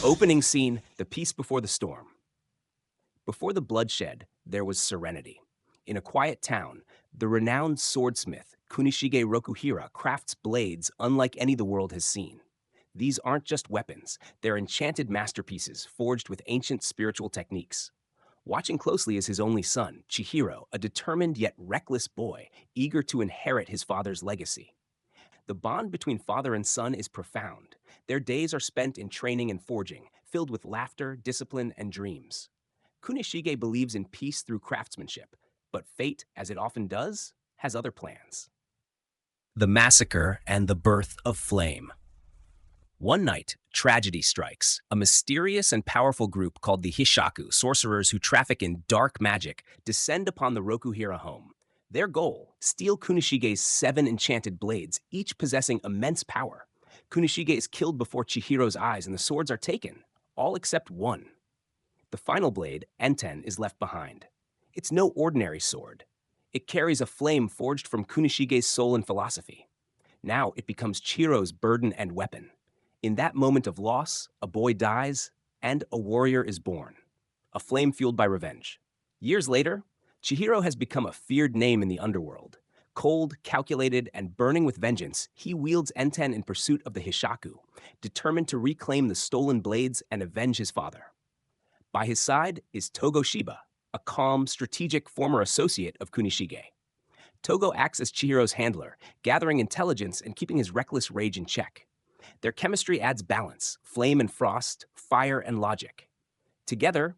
Opening scene, the peace before the storm. Before the bloodshed, there was serenity. In a quiet town, the renowned swordsmith Kunishige Rokuhira crafts blades unlike any the world has seen. These aren't just weapons, they're enchanted masterpieces forged with ancient spiritual techniques. Watching closely is his only son, Chihiro, a determined yet reckless boy, eager to inherit his father's legacy. The bond between father and son is profound. Their days are spent in training and forging, filled with laughter, discipline, and dreams. Kunishige believes in peace through craftsmanship, but fate, as it often does, has other plans. The Massacre and the Birth of Flame. One night, tragedy strikes. A mysterious and powerful group called the Hishaku, sorcerers who traffic in dark magic, descend upon the Rokuhira home. Their goal, steal Kunishige's 7 enchanted blades, each possessing immense power. Kunishige is killed before Chihiro's eyes and the swords are taken, all except one. The final blade, Enten, is left behind. It's no ordinary sword. It carries a flame forged from Kunishige's soul and philosophy. Now it becomes Chihiro's burden and weapon. In that moment of loss, a boy dies, and a warrior is born. A flame fueled by revenge. Years later, Chihiro has become a feared name in the underworld. Cold, calculated, and burning with vengeance, he wields Enten in pursuit of the Hishaku, determined to reclaim the stolen blades and avenge his father. By his side is Togo Shiba, a calm, strategic former associate of Kunishige. Togo acts as Chihiro's handler, gathering intelligence and keeping his reckless rage in check. Their chemistry adds balance, flame and frost, fire and logic. Together,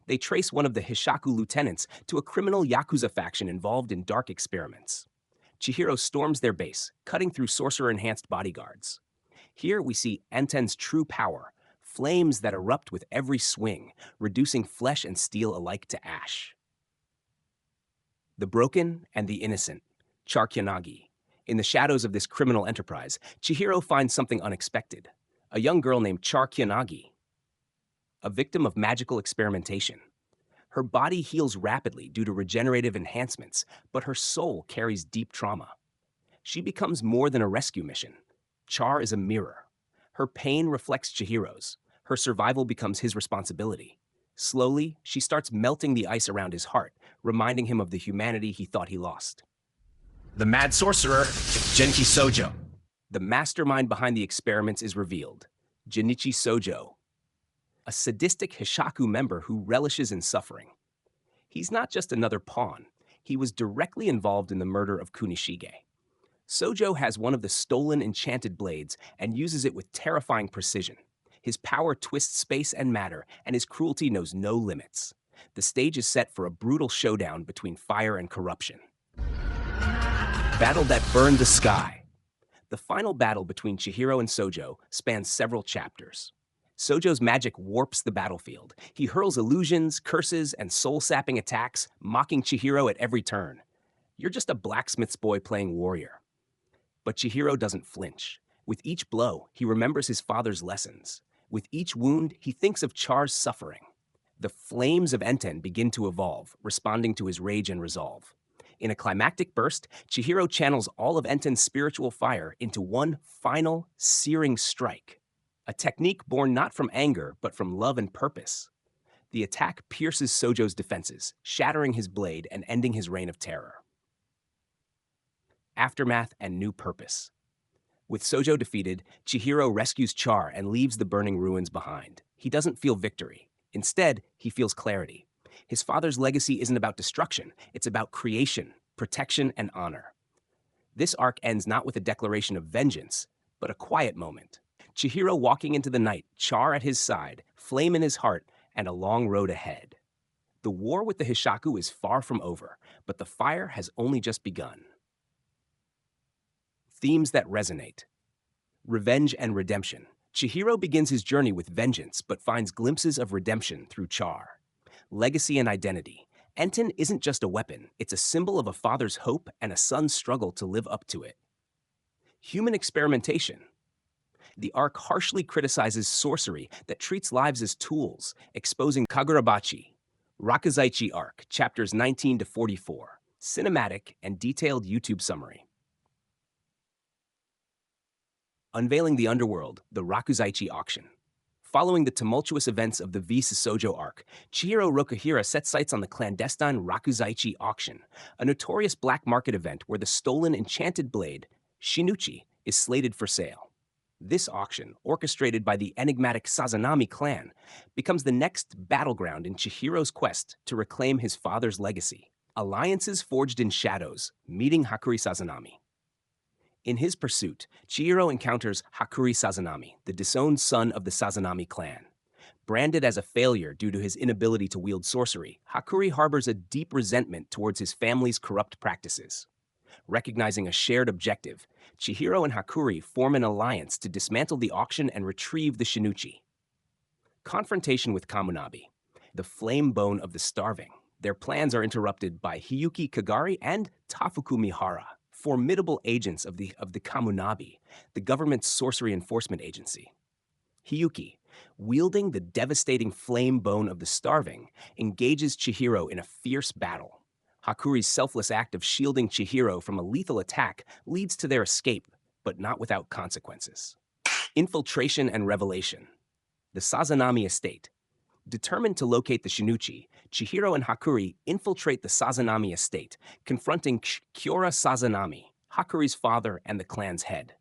they trace one of the Hishaku lieutenants to a criminal Yakuza faction involved in dark experiments. Chihiro storms their base, cutting through sorcerer-enhanced bodyguards. Here we see Enten's true power, flames that erupt with every swing, reducing flesh and steel alike to ash. The broken and the innocent, Charkyanagi. In the shadows of this criminal enterprise, Chihiro finds something unexpected. A young girl named Charkyanagi, a victim of magical experimentation. Her body heals rapidly due to regenerative enhancements, but her soul carries deep trauma. She becomes more than a rescue mission. Char is a mirror. Her pain reflects Chihiro's. Her survival becomes his responsibility. Slowly, she starts melting the ice around his heart, reminding him of the humanity he thought he lost. The mad sorcerer, Genichi Sojo. The mastermind behind the experiments is revealed. Genichi Sojo, a sadistic Hishaku member who relishes in suffering. He's not just another pawn. He was directly involved in the murder of Kunishige. Sojo has one of the stolen enchanted blades and uses it with terrifying precision. His power twists space and matter, and his cruelty knows no limits. The stage is set for a brutal showdown between fire and corruption. Battle that burned the sky. The final battle between Chihiro and Sojo spans several chapters. Sojo's magic warps the battlefield. He hurls illusions, curses, and soul-sapping attacks, mocking Chihiro at every turn. You're just a blacksmith's boy playing warrior. But Chihiro doesn't flinch. With each blow, he remembers his father's lessons. With each wound, he thinks of Char's suffering. The flames of Enten begin to evolve, responding to his rage and resolve. In a climactic burst, Chihiro channels all of Enten's spiritual fire into one final, searing strike. A technique born not from anger, but from love and purpose. The attack pierces Sojo's defenses, shattering his blade and ending his reign of terror. Aftermath and new purpose. With Sojo defeated, Chihiro rescues Char and leaves the burning ruins behind. He doesn't feel victory. Instead, he feels clarity. His father's legacy isn't about destruction, it's about creation, protection, and honor. This arc ends not with a declaration of vengeance, but a quiet moment. Chihiro walking into the night, Char at his side, flame in his heart, and a long road ahead. The war with the Hishaku is far from over, but the fire has only just begun. Themes that resonate. Revenge and redemption. Chihiro begins his journey with vengeance, but finds glimpses of redemption through Char. Legacy and identity. Enten isn't just a weapon, it's a symbol of a father's hope and a son's struggle to live up to it. Human experimentation. The arc harshly criticizes sorcery that treats lives as tools, exposing Kagurabachi. Rakuzaichi arc, chapters 19 to 44. Cinematic and detailed YouTube summary. Unveiling the underworld, the Rakuzaichi auction. Following the tumultuous events of the V Sesshojo arc, Chihiro Rokuhira set sights on the clandestine Rakuzaichi auction, a notorious black market event where the stolen enchanted blade, Shinuchi, is slated for sale. This auction, orchestrated by the enigmatic Sazanami clan, becomes the next battleground in Chihiro's quest to reclaim his father's legacy. Alliances forged in shadows, meeting Hakuri Sazanami. In his pursuit, Chihiro encounters Hakuri Sazanami, the disowned son of the Sazanami clan. Branded as a failure due to his inability to wield sorcery, Hakuri harbors a deep resentment towards his family's corrupt practices. Recognizing a shared objective, Chihiro and Hakuri form an alliance to dismantle the auction and retrieve the Shinuchi. Confrontation with Kamunabi, the flame bone of the starving. Their plans are interrupted by Hiyuki Kagari and Tafuku Mihara, formidable agents of the Kamunabi, the government's sorcery enforcement agency. Hiyuki, wielding the devastating flame bone of the starving, engages Chihiro in a fierce battle. Hakuri's selfless act of shielding Chihiro from a lethal attack leads to their escape, but not without consequences. Infiltration and revelation. The Sazanami estate. Determined to locate the Shinuchi, Chihiro and Hakuri infiltrate the Sazanami estate, confronting Kyora Sazanami, Hakuri's father and the clan's head.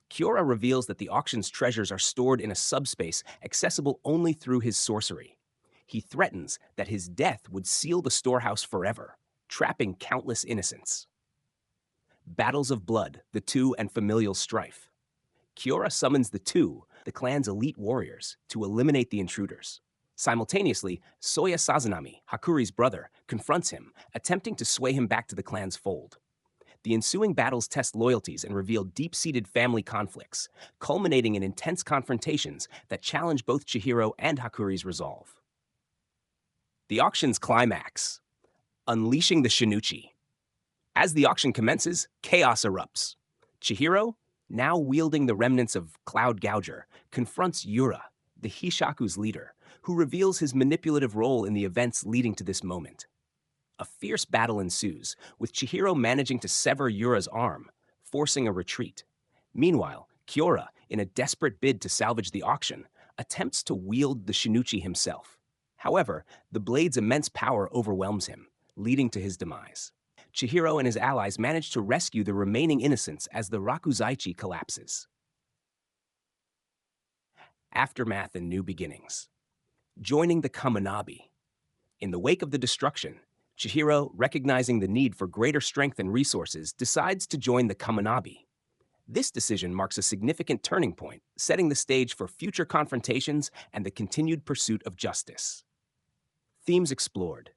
Kyora reveals that the auction's treasures are stored in a subspace accessible only through his sorcery. He threatens that his death would seal the storehouse forever, trapping countless innocents. Battles of blood, the two and familial strife. Kyora summons the two, the clan's elite warriors, to eliminate the intruders. Simultaneously, Soya Sazanami, Hakuri's brother, confronts him, attempting to sway him back to the clan's fold. The ensuing battles test loyalties and reveal deep-seated family conflicts, culminating in intense confrontations that challenge both Chihiro and Hakuri's resolve. The auction's climax. Unleashing the Shinuchi. As the auction commences, chaos erupts. Chihiro, now wielding the remnants of Cloud Gouger, confronts Yura, the Hishaku's leader, who reveals his manipulative role in the events leading to this moment. A fierce battle ensues, with Chihiro managing to sever Yura's arm, forcing a retreat. Meanwhile, Kyora, in a desperate bid to salvage the auction, attempts to wield the Shinuchi himself. However, the blade's immense power overwhelms him, leading to his demise. Chihiro and his allies manage to rescue the remaining innocents as the Rakuzaichi collapses. Aftermath and new beginnings. Joining the Kamunabi. In the wake of the destruction, Chihiro, recognizing the need for greater strength and resources, decides to join the Kamunabi. This decision marks a significant turning point, setting the stage for future confrontations and the continued pursuit of justice. Themes explored.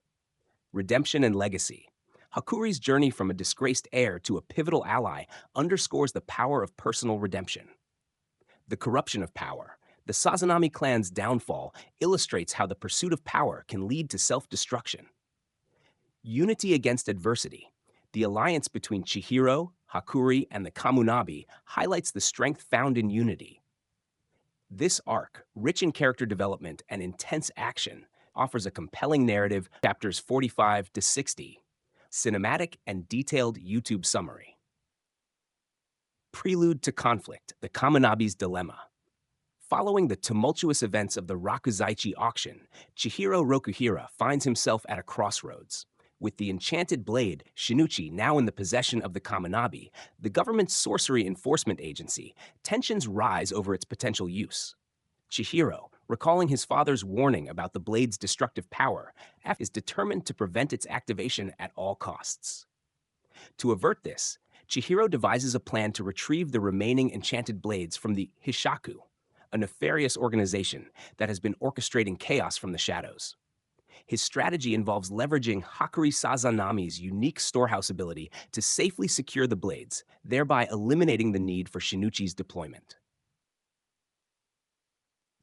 Redemption and legacy. Hakuri's journey from a disgraced heir to a pivotal ally underscores the power of personal redemption. The corruption of power. The Sazanami clan's downfall illustrates how the pursuit of power can lead to self-destruction. Unity against adversity. The alliance between Chihiro, Hakuri, and the Kamunabi highlights the strength found in unity. This arc, rich in character development and intense action, offers a compelling narrative, chapters 45 to 60. Cinematic and detailed YouTube summary. Prelude to conflict, the Kamunabi's dilemma. Following the tumultuous events of the Rakuzaichi auction, Chihiro Rokuhira finds himself at a crossroads. With the enchanted blade, Shinuchi, now in the possession of the Kamunabi, the government's sorcery enforcement agency, tensions rise over its potential use. Chihiro, recalling his father's warning about the blade's destructive power, is determined to prevent its activation at all costs. To avert this, Chihiro devises a plan to retrieve the remaining enchanted blades from the Hishaku, a nefarious organization that has been orchestrating chaos from the shadows. His strategy involves leveraging Hakuri Sazanami's unique storehouse ability to safely secure the blades, thereby eliminating the need for Shinuchi's deployment.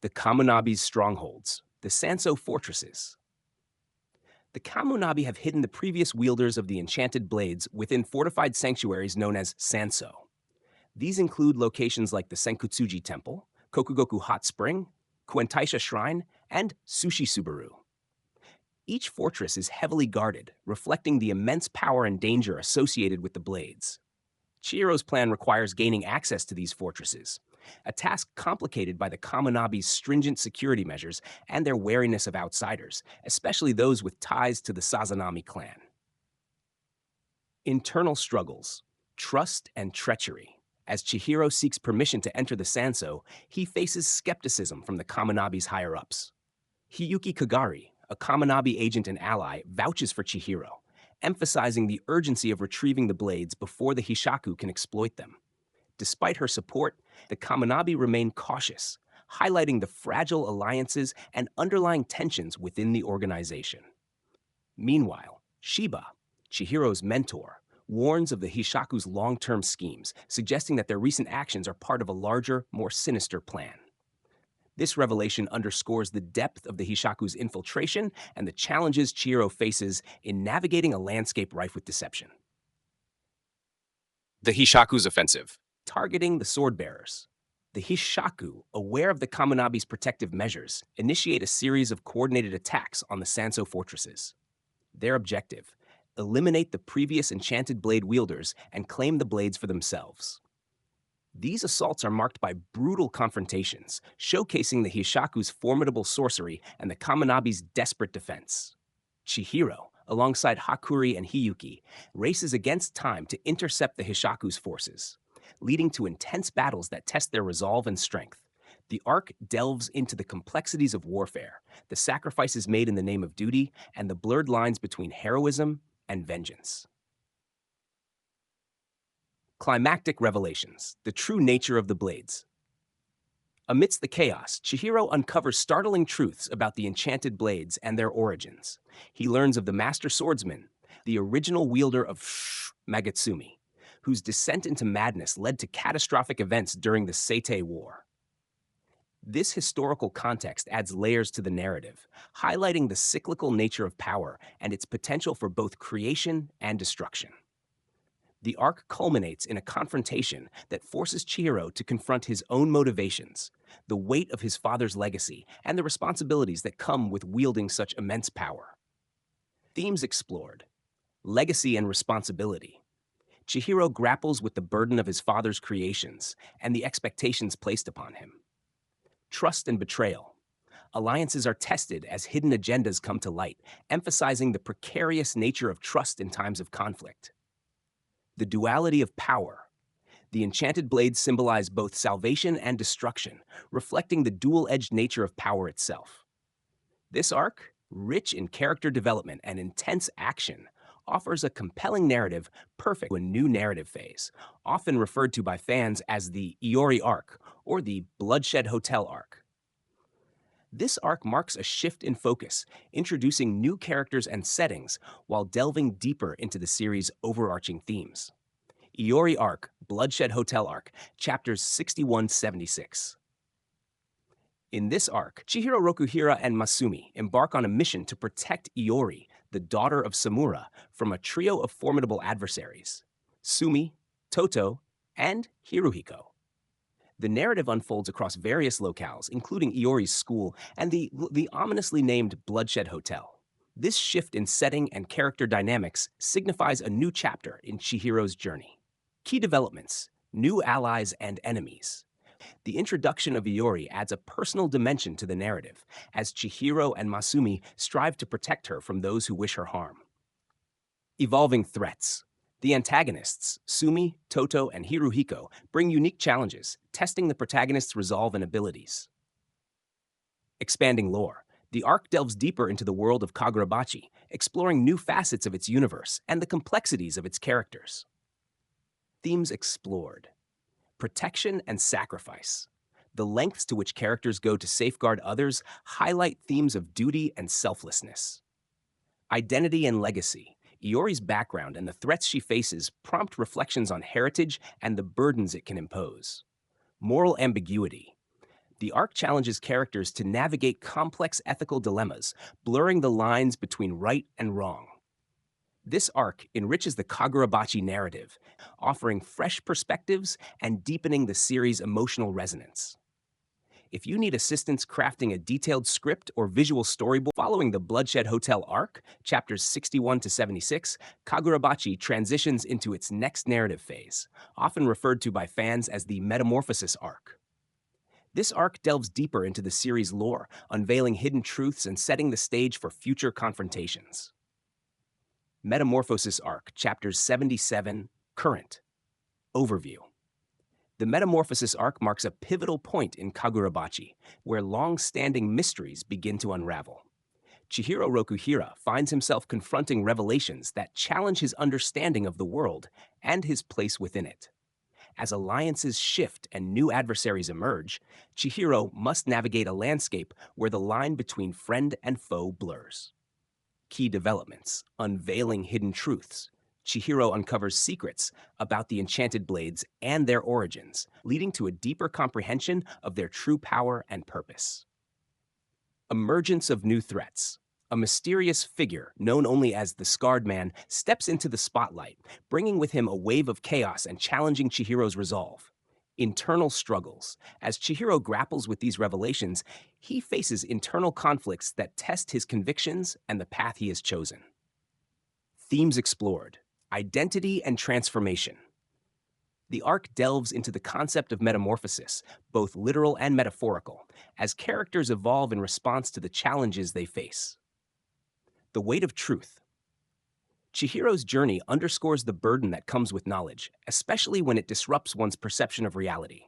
The Kamunabi's strongholds, the Sanso fortresses. The Kamunabi have hidden the previous wielders of the enchanted blades within fortified sanctuaries known as Sanso. These include locations like the Senkutsuji Temple, Kokugoku Hot Spring, Kuentaisha Shrine, and Sushi Subaru. Each fortress is heavily guarded, reflecting the immense power and danger associated with the blades. Chihiro's plan requires gaining access to these fortresses, a task complicated by the Kaminabi's stringent security measures and their wariness of outsiders, especially those with ties to the Sazanami clan. Internal struggles, trust, and treachery. As Chihiro seeks permission to enter the Sanso, he faces skepticism from the Kaminabi's higher-ups. Hiyuki Kagari, a Kaminabi agent and ally, vouches for Chihiro, emphasizing the urgency of retrieving the blades before the Hishaku can exploit them. Despite her support, the Kaminabi remain cautious, highlighting the fragile alliances and underlying tensions within the organization. Meanwhile, Shiba, Chihiro's mentor, warns of the Hishaku's long-term schemes, suggesting that their recent actions are part of a larger, more sinister plan. This revelation underscores the depth of the Hishaku's infiltration and the challenges Chihiro faces in navigating a landscape rife with deception. The Hishaku's offensive. Targeting the sword-bearers. The Hishaku, aware of the Kaminabi's protective measures, initiate a series of coordinated attacks on the Sanso fortresses. Their objective: eliminate the previous enchanted blade wielders and claim the blades for themselves. These assaults are marked by brutal confrontations, showcasing the Hishaku's formidable sorcery and the Kaminabi's desperate defense. Chihiro, alongside Hakuri and Hiyuki, races against time to intercept the Hishaku's forces, leading to intense battles that test their resolve and strength. The arc delves into the complexities of warfare, the sacrifices made in the name of duty, and the blurred lines between heroism and vengeance. Climactic revelations, the true nature of the blades. Amidst the chaos, Chihiro uncovers startling truths about the enchanted blades and their origins. He learns of the master swordsman, the original wielder of Magatsumi, whose descent into madness led to catastrophic events during the Seitei War. This historical context adds layers to the narrative, highlighting the cyclical nature of power and its potential for both creation and destruction. The arc culminates in a confrontation that forces Chihiro to confront his own motivations, the weight of his father's legacy, and the responsibilities that come with wielding such immense power. Themes explored: legacy and responsibility. Chihiro grapples with the burden of his father's creations and the expectations placed upon him. Trust and betrayal. Alliances are tested as hidden agendas come to light, emphasizing the precarious nature of trust in times of conflict. The duality of power. The enchanted blades symbolize both salvation and destruction, reflecting the dual-edged nature of power itself. This arc, rich in character development and intense action, offers a compelling narrative perfect for a new narrative phase, often referred to by fans as the Iori arc or the Bloodshed Hotel arc. This arc marks a shift in focus, introducing new characters and settings while delving deeper into the series' overarching themes. Iori Arc, Bloodshed Hotel Arc, chapters 61-76. In this arc, Chihiro Rokuhira and Masumi embark on a mission to protect Iori, the daughter of Samura, from a trio of formidable adversaries: Sumi, Toto, and Hiruhiko. The narrative unfolds across various locales, including Iori's school and the ominously named Bloodshed Hotel. This shift in setting and character dynamics signifies a new chapter in Chihiro's journey. Key developments: new allies and enemies. The introduction of Iori adds a personal dimension to the narrative, as Chihiro and Masumi strive to protect her from those who wish her harm. Evolving threats. The antagonists, Sumi, Toto, and Hiruhiko, bring unique challenges, testing the protagonist's resolve and abilities. Expanding lore. The arc delves deeper into the world of Kagurabachi, exploring new facets of its universe and the complexities of its characters. Themes explored: protection and sacrifice. The lengths to which characters go to safeguard others highlight themes of duty and selflessness. Identity and legacy. Iori's background and the threats she faces prompt reflections on heritage and the burdens it can impose. Moral ambiguity. The arc challenges characters to navigate complex ethical dilemmas, blurring the lines between right and wrong. This arc enriches the Kagurabachi narrative, offering fresh perspectives and deepening the series' emotional resonance. If you need assistance crafting a detailed script or visual storyboard following the Bloodshed Hotel arc, chapters 61-76, Kagurabachi transitions into its next narrative phase, often referred to by fans as the Metamorphosis arc. This arc delves deeper into the series' lore, unveiling hidden truths and setting the stage for future confrontations. Metamorphosis Arc, Chapters 77, Current. Overview. The Metamorphosis arc marks a pivotal point in Kagurabachi, where long-standing mysteries begin to unravel. Chihiro Rokuhira finds himself confronting revelations that challenge his understanding of the world and his place within it. As alliances shift and new adversaries emerge, Chihiro must navigate a landscape where the line between friend and foe blurs. Key developments, unveiling hidden truths. Chihiro uncovers secrets about the enchanted blades and their origins, leading to a deeper comprehension of their true power and purpose. Emergence of new threats. A mysterious figure, known only as the Scarred Man, steps into the spotlight, bringing with him a wave of chaos and challenging Chihiro's resolve. Internal struggles. As Chihiro grapples with these revelations, he faces internal conflicts that test his convictions and the path he has chosen. Themes explored. Identity and transformation. The arc delves into the concept of metamorphosis, both literal and metaphorical, as characters evolve in response to the challenges they face. The weight of truth. Chihiro's journey underscores the burden that comes with knowledge, especially when it disrupts one's perception of reality.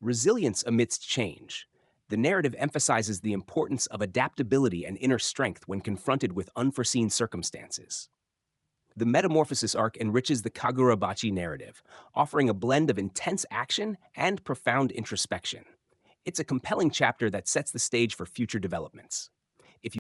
Resilience amidst change. The narrative emphasizes the importance of adaptability and inner strength when confronted with unforeseen circumstances. The Metamorphosis arc enriches the Kagurabachi narrative, offering a blend of intense action and profound introspection. It's a compelling chapter that sets the stage for future developments.